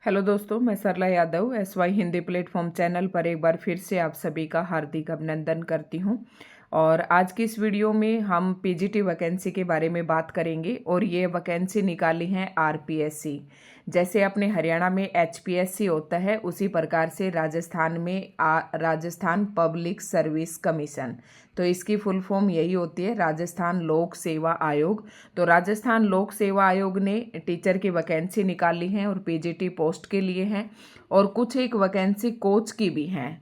Hello दोस्तों, मैं Sarla Yadav SY Hindi platform channel पर एक बार फिर से आप सभी का हार्दिक अभिनंदन करती हूं। और आज की इस वीडियो में हम पीजीटी वैकेंसी के बारे में बात करेंगे और ये वैकेंसी निकाली है RPSC। जैसे अपने हरियाणा में HPSC होता है उसी प्रकार से राजस्थान में राजस्थान पब्लिक सर्विस कमीशन, तो इसकी फुल फॉर्म यही होती है राजस्थान लोक सेवा आयोग। तो राजस्थान लोक सेवा आयोग ने टीचर की वैकेंसी निकाली है और पीजीटी पोस्ट के लिए है और कुछ एक वैकेंसी कोच की भी है।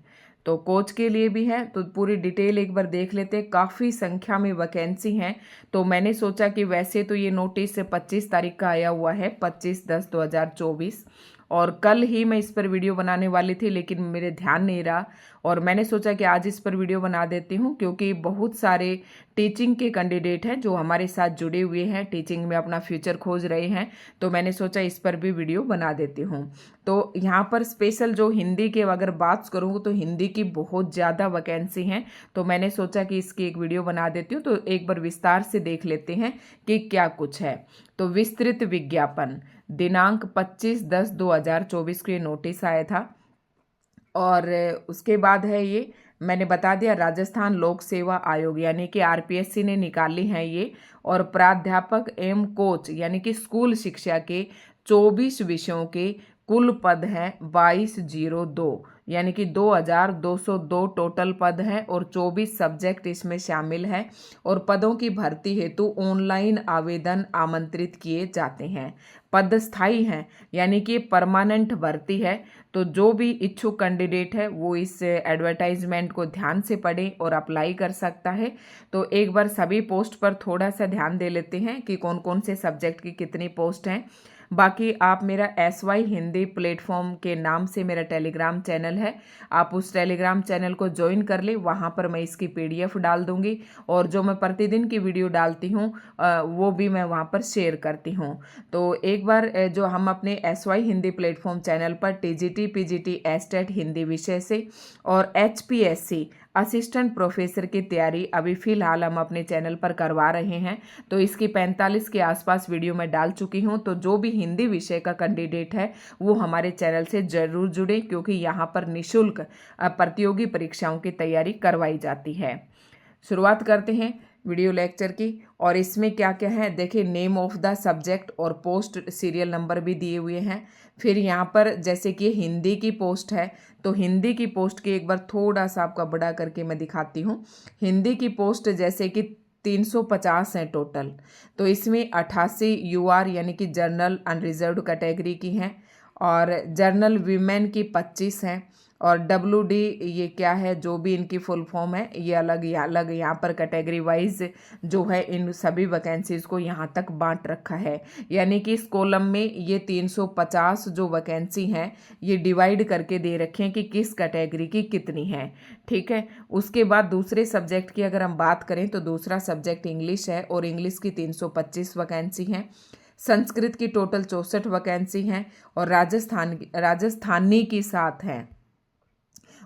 तो कोच के लिए भी है, तो पूरी डिटेल एक बार देख लेते हैं। काफ़ी संख्या में वैकेंसी हैं, तो मैंने सोचा कि वैसे तो ये नोटिस 25 तारीख का आया हुआ है, 25/10/2024, और कल ही मैं इस पर वीडियो बनाने वाली थी लेकिन मेरे ध्यान नहीं रहा और मैंने सोचा कि आज इस पर वीडियो बना देती हूँ, क्योंकि बहुत सारे टीचिंग के कैंडिडेट हैं जो हमारे साथ जुड़े हुए हैं, टीचिंग में अपना फ्यूचर खोज रहे हैं, तो मैंने सोचा इस पर भी वीडियो बना देती हूँ। तो यहाँ पर स्पेशल जो हिंदी के अगर बात करूँ तो हिंदी की बहुत ज़्यादा वैकेंसी हैं, तो मैंने सोचा कि इसकी एक वीडियो बना देती हूँ। तो एक बार विस्तार से देख लेते हैं कि क्या कुछ है। तो विस्तृत विज्ञापन दिनांक 25/10/2024 को ये नोटिस आया था और उसके बाद है ये मैंने बता दिया राजस्थान लोक सेवा आयोग यानी कि RPSC ने निकाली है ये। और प्राध्यापक एवं कोच यानी कि स्कूल शिक्षा के 24 विषयों के कुल पद हैं 2202, यानी कि 2202 टोटल पद हैं और 24 सब्जेक्ट इसमें शामिल है। और पदों की भर्ती हेतु ऑनलाइन आवेदन आमंत्रित किए जाते हैं। पद स्थायी हैं यानी कि परमानेंट भर्ती है, तो जो भी इच्छुक कैंडिडेट है वो इस एडवर्टाइजमेंट को ध्यान से पढ़े और अप्लाई कर सकता है। तो एक बार सभी पोस्ट पर थोड़ा सा ध्यान दे लेते हैं कि कौन कौन से सब्जेक्ट की कितनी पोस्ट हैं। बाकी आप मेरा SY हिंदी प्लेटफॉर्म के नाम से मेरा टेलीग्राम चैनल है, आप उस टेलीग्राम चैनल को ज्वाइन कर ले, वहाँ पर मैं इसकी PDF डाल दूँगी और जो मैं प्रतिदिन की वीडियो डालती हूँ वो भी मैं वहाँ पर शेयर करती हूँ। तो एक बार जो हम अपने SY हिंदी प्लेटफॉर्म चैनल पर TGT PGT एस्टेट हिंदी विषय से और HPSC असिस्टेंट प्रोफेसर की तैयारी अभी फ़िलहाल हम अपने चैनल पर करवा रहे हैं, तो इसकी 45 के आसपास वीडियो मैं डाल चुकी हूं। तो जो भी हिंदी विषय का कैंडिडेट है वो हमारे चैनल से ज़रूर जुड़े, क्योंकि यहाँ पर निःशुल्क प्रतियोगी परीक्षाओं की तैयारी करवाई जाती है। शुरुआत करते हैं वीडियो लेक्चर की। और इसमें क्या क्या है देखिए, नेम ऑफ द सब्जेक्ट और पोस्ट सीरियल नंबर भी दिए हुए हैं। फिर यहाँ पर जैसे कि हिंदी की पोस्ट है, तो हिंदी की पोस्ट की एक बार थोड़ा सा आपका बड़ा करके मैं दिखाती हूँ। हिंदी की पोस्ट जैसे कि 350 हैं टोटल, तो इसमें 88 UR यानी कि जनरल अनरिजर्व्ड कैटेगरी की हैं और जनरल वीमेन की 25 हैं और WD ये क्या है, जो भी इनकी फुल फॉर्म है ये अलग यहाँ पर कैटेगरी वाइज जो है इन सभी वैकेंसीज़ को यहाँ तक बांट रखा है। यानी कि इस कॉलम में ये 350 जो वैकेंसी हैं ये डिवाइड करके दे रखे हैं कि किस कैटेगरी की कितनी है। ठीक है, उसके बाद दूसरे सब्जेक्ट की अगर हम बात करें तो दूसरा सब्जेक्ट इंग्लिश है और इंग्लिश की 325 वैकेंसी हैं। संस्कृत की टोटल 64 वैकेंसी हैं और राजस्थानी की 7 हैं।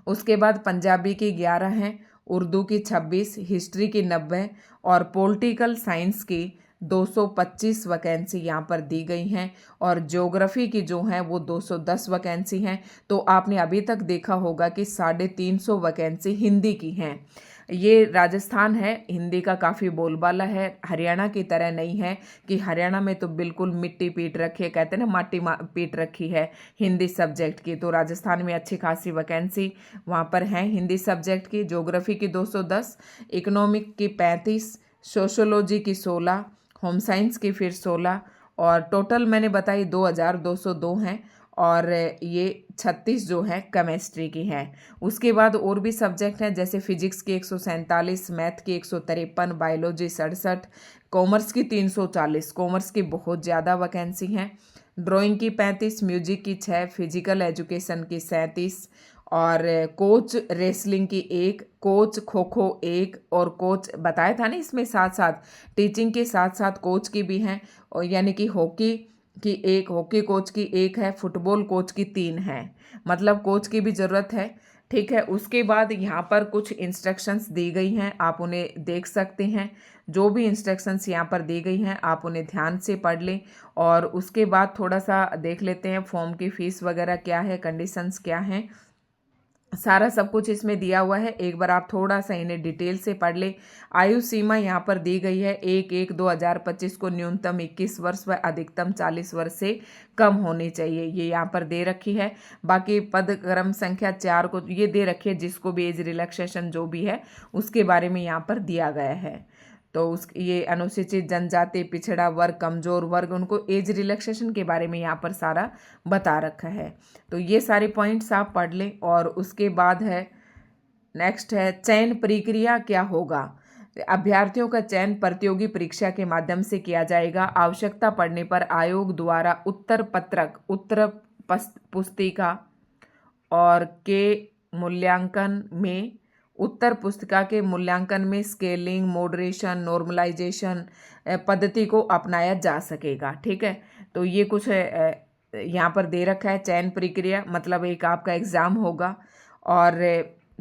उसके बाद पंजाबी की 11 हैं, उर्दू की 26, हिस्ट्री की 90 और पॉलिटिकल साइंस की 225 वैकेंसी यहाँ पर दी गई हैं और ज्योग्राफी की जो हैं वो 210 वैकेंसी हैं। तो आपने अभी तक देखा होगा कि 350 वैकेंसी हिंदी की हैं। ये राजस्थान है, हिंदी का काफ़ी बोलबाला है, हरियाणा की तरह नहीं है कि हरियाणा में तो बिल्कुल मिट्टी पीट रखी है, कहते हैं ना माटी पीट रखी है हिंदी सब्जेक्ट की। तो राजस्थान में अच्छी खासी वैकेंसी वहाँ पर हैं हिंदी सब्जेक्ट की। ज्योग्राफी की 210, इकोनॉमिक की 35, सोशोलॉजी की 16, होम साइंस की फिर 16 और टोटल मैंने बताई 2202 हैं और ये 36 जो है केमिस्ट्री की है। उसके बाद और भी सब्जेक्ट हैं जैसे फिजिक्स की 147, मैथ की 153, बायोलॉजी 67, कॉमर्स की 340, कॉमर्स की बहुत ज़्यादा वैकेंसी हैं। ड्राइंग की 35, म्यूजिक की 6, फिजिकल एजुकेशन की 37 और कोच रेसलिंग की 1, कोच खो खो 1 और कोच बताया था ना इसमें साथ साथ टीचिंग के साथ साथ कोच की भी हैं, और यानी कि हॉकी की 1, हॉकी कोच की 1 है, फुटबॉल कोच की 3 है, मतलब कोच की भी ज़रूरत है। ठीक है, उसके बाद यहाँ पर कुछ इंस्ट्रक्शंस दी गई हैं, आप उन्हें देख सकते हैं। जो भी इंस्ट्रक्शंस यहाँ पर दी गई हैं आप उन्हें ध्यान से पढ़ लें। और उसके बाद थोड़ा सा देख लेते हैं फॉर्म की फ़ीस वगैरह क्या है, कंडीशंस क्या हैं, सारा सब कुछ इसमें दिया हुआ है। एक बार आप थोड़ा सा इन्हें डिटेल से पढ़ लें। आयु सीमा यहाँ पर दी गई है 1/1/2025 को न्यूनतम 21 वर्ष व अधिकतम 40 वर्ष से कम होनी चाहिए, ये यहाँ पर दे रखी है। बाकी पद क्रम संख्या 4 को ये दे रखी है, जिसको भी एज रिलैक्सेशन जो भी है उसके बारे में यहाँ पर दिया गया है। तो उस ये अनुसूचित जनजाति, पिछड़ा वर्ग, कमजोर वर्ग, उनको एज रिलैक्सेशन के बारे में यहाँ पर सारा बता रखा है। तो ये सारे पॉइंट्स आप पढ़ लें। और उसके बाद है नेक्स्ट है चयन प्रक्रिया क्या होगा। अभ्यर्थियों का चयन प्रतियोगी परीक्षा के माध्यम से किया जाएगा। आवश्यकता पड़ने पर आयोग द्वारा उत्तर पत्रक, उत्तर पुस्तिका और के मूल्यांकन में उत्तर पुस्तिका के मूल्यांकन में स्केलिंग, मॉडरेशन, नॉर्मलाइजेशन पद्धति को अपनाया जा सकेगा। ठीक है, तो ये कुछ यहाँ पर दे रखा है। चयन प्रक्रिया मतलब एक आपका एग्ज़ाम होगा। और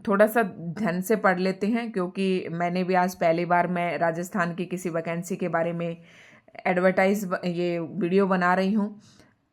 थोड़ा सा ध्यान से पढ़ लेते हैं, क्योंकि मैंने भी आज पहली बार मैं राजस्थान की किसी वैकेंसी के बारे में एडवर्टाइज ये वीडियो बना रही हूँ।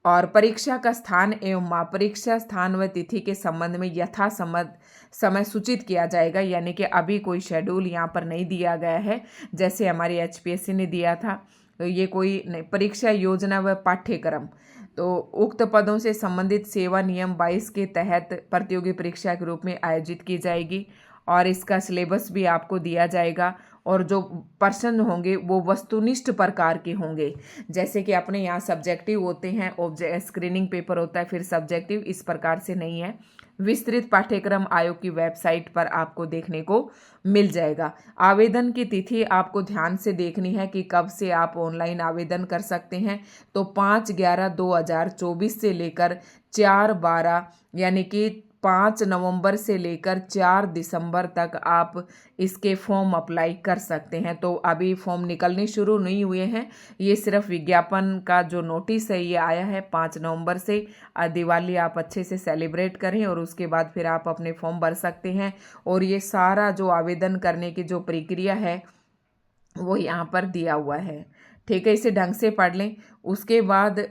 और परीक्षा का स्थान एवं माप, परीक्षा स्थान व तिथि के संबंध में यथासंभव समय सूचित किया जाएगा। यानी कि अभी कोई शेड्यूल यहाँ पर नहीं दिया गया है जैसे हमारी HPSC ने दिया था। तो ये कोई नहीं। परीक्षा योजना व पाठ्यक्रम, तो उक्त पदों से संबंधित सेवा नियम 22 के तहत प्रतियोगी परीक्षा के रूप में आयोजित की जाएगी। और इसका सिलेबस भी आपको दिया जाएगा। और जो प्रश्न होंगे वो वस्तुनिष्ठ प्रकार के होंगे, जैसे कि अपने यहाँ सब्जेक्टिव होते हैं, स्क्रीनिंग पेपर होता है, फिर सब्जेक्टिव, इस प्रकार से नहीं है। विस्तृत पाठ्यक्रम आयोग की वेबसाइट पर आपको देखने को मिल जाएगा। आवेदन की तिथि आपको ध्यान से देखनी है कि कब से आप ऑनलाइन आवेदन कर सकते हैं। तो 5/11/2024 से लेकर 4/12 यानी कि 5 नवंबर से लेकर 4 दिसंबर तक आप इसके फॉर्म अप्लाई कर सकते हैं। तो अभी फॉर्म निकलने शुरू नहीं हुए हैं, ये सिर्फ विज्ञापन का जो नोटिस है ये आया है 5 नवंबर से। दिवाली आप अच्छे से सेलिब्रेट करें और उसके बाद फिर आप अपने फॉर्म भर सकते हैं। और ये सारा जो आवेदन करने की जो प्रक्रिया है वो यहाँ पर दिया हुआ है। ठीक है, इसे ढंग से पढ़ लें। उसके बाद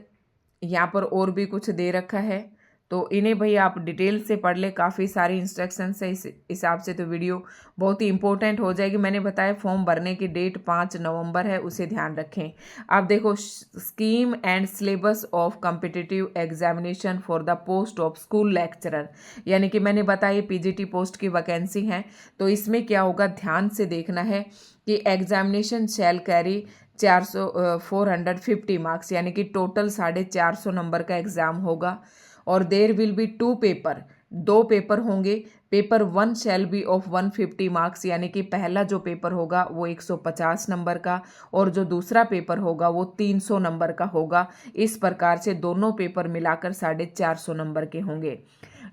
यहाँ पर और भी कुछ दे रखा है, तो इन्हें भाई आप डिटेल से पढ़ ले। काफ़ी सारी इंस्ट्रक्शंस है, इस हिसाब से तो वीडियो बहुत ही इंपॉर्टेंट हो जाएगी। मैंने बताया फॉर्म भरने की डेट 5 नवंबर है, उसे ध्यान रखें। आप देखो, scheme and syllabus of competitive examination for the post of school lecturer, यानी कि मैंने बताया PGT पोस्ट की वैकेंसी है। तो इसमें क्या होगा, ध्यान से देखना है कि एग्जामिनेशन शैल कैरी 450 मार्क्स, यानी कि टोटल 450 नंबर का एग्ज़ाम होगा। और there will be 2 paper, 2 paper होंगे। Paper 1 shall be of 150 marks, यानी कि पहला जो पेपर होगा वो 150 नंबर का, और जो दूसरा पेपर होगा वो 300 नंबर का होगा। इस प्रकार से दोनों पेपर मिलाकर 450 नंबर के होंगे।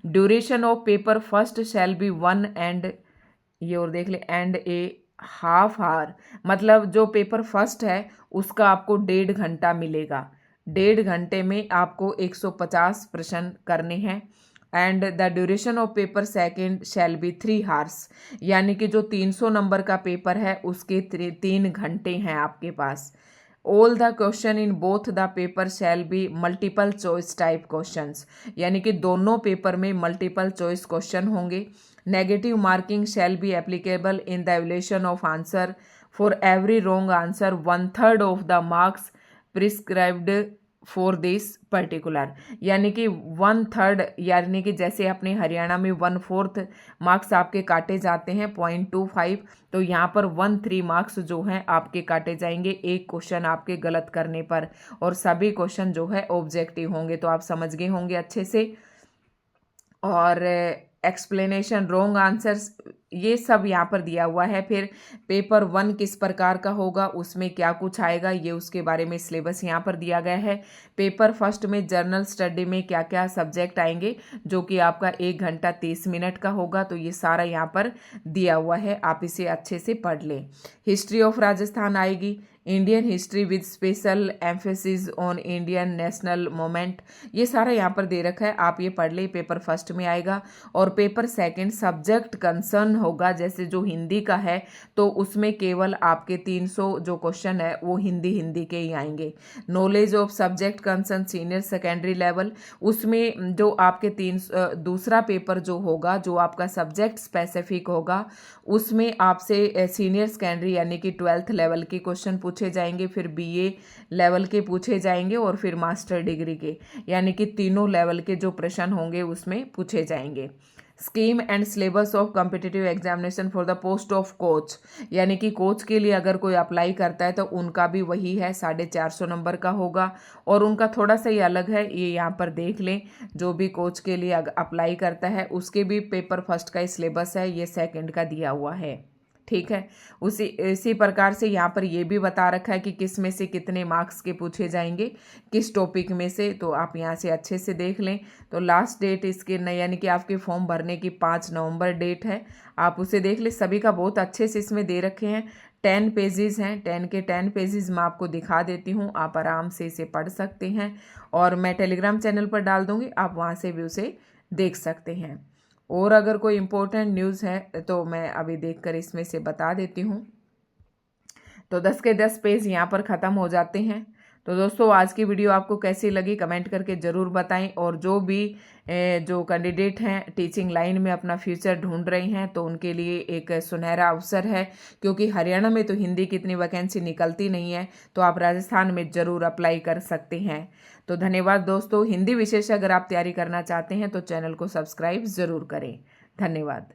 Duration of paper first shall be 1 and, ये और देख ले, एंड ए हाफ आवर, मतलब जो पेपर फर्स्ट है उसका आपको 1.5 घंटा मिलेगा। 1.5 घंटे में आपको 150 प्रश्न करने हैं। And the duration of paper second shall be 3 hours, यानी कि जो 300 नंबर का पेपर है उसके 3 घंटे हैं आपके पास। All the question in both the paper shall be multiple choice type questions, यानी कि दोनों पेपर में मल्टीपल चॉइस क्वेश्चन होंगे। Negative marking shall be applicable in the evaluation of answer for every wrong answer 1/3 of the marks prescribed for this particular, यानी कि 1/3, यानी कि जैसे अपने हरियाणा में 1/4 मार्क्स आपके काटे जाते हैं 0.25, तो यहाँ पर 1/3 मार्क्स जो हैं आपके काटे जाएंगे एक क्वेश्चन आपके गलत करने पर। और सभी क्वेश्चन जो है ऑब्जेक्टिव होंगे, तो आप समझ गए होंगे अच्छे से। और एक्सप्लेनेशन, रॉन्ग आंसर्स, ये सब यहाँ पर दिया हुआ है। फिर पेपर 1 किस प्रकार का होगा, उसमें क्या कुछ आएगा, ये उसके बारे में सिलेबस यहाँ पर दिया गया है। पेपर फर्स्ट में जनरल स्टडी में क्या क्या सब्जेक्ट आएंगे, जो कि आपका 1 घंटा 30 मिनट का होगा, तो ये सारा यहाँ पर दिया हुआ है, आप इसे अच्छे से पढ़ लें। हिस्ट्री ऑफ राजस्थान आएगी, Indian history with special emphasis on Indian national moment, ये सारा यहाँ पर दे रखा है, आप ये पढ़ ले, पेपर फर्स्ट में आएगा। और पेपर सेकंड सब्जेक्ट कंसर्न होगा, जैसे जो हिंदी का है तो उसमें केवल आपके 300 जो क्वेश्चन है वो हिंदी के ही आएंगे। Knowledge of subject concern senior secondary level, उसमें जो आपके दूसरा पेपर जो होगा, जो आपका सब्जेक्ट स्पेसिफिक होगा, उसमें आपसे सीनियर सेकेंडरी यानी कि 12th लेवल के क्वेश्चन पूछे जाएंगे, फिर बीए लेवल के पूछे जाएंगे और फिर मास्टर डिग्री के, यानी कि तीनों लेवल के जो प्रश्न होंगे उसमें पूछे जाएंगे। Scheme and syllabus of competitive examination for the post of coach, यानी कि कोच के लिए अगर कोई अप्लाई करता है तो उनका भी वही है, 450 नंबर का होगा। और उनका थोड़ा सा ही अलग है, ये यहाँ पर देख लें, जो भी कोच के लिए अप्लाई करता है उसके भी पेपर फर्स्ट का ही सिलेबस है, ये सेकंड का दिया हुआ है। ठीक है, इसी प्रकार से यहाँ पर ये भी बता रखा है कि किस में से कितने मार्क्स के पूछे जाएंगे, किस टॉपिक में से, तो आप यहाँ से अच्छे से देख लें। तो लास्ट डेट इसके यानी कि आपके फॉर्म भरने की 5 नवंबर डेट है, आप उसे देख लें। सभी का बहुत अच्छे से इसमें दे रखे हैं, 10 पेजेस हैं, 10 के 10 पेजेस मैं आपको दिखा देती हूँ, आप आराम से इसे पढ़ सकते हैं। और मैं टेलीग्राम चैनल पर डाल दूँगी, आप वहाँ से भी उसे देख सकते हैं। और अगर कोई इम्पोर्टेंट न्यूज़ है तो मैं अभी देखकर इसमें से बता देती हूँ। तो 10 के 10 पेज यहाँ पर ख़त्म हो जाते हैं। तो दोस्तों आज की वीडियो आपको कैसी लगी कमेंट करके ज़रूर बताएं। और जो भी जो कैंडिडेट हैं टीचिंग लाइन में अपना फ्यूचर ढूंढ रहे हैं तो उनके लिए एक सुनहरा अवसर है, क्योंकि हरियाणा में तो हिंदी की इतनी वैकेंसी निकलती नहीं है, तो आप राजस्थान में ज़रूर अप्लाई कर सकते हैं। तो धन्यवाद दोस्तों। हिंदी विशेष अगर आप तैयारी करना चाहते हैं तो चैनल को सब्सक्राइब ज़रूर करें। धन्यवाद।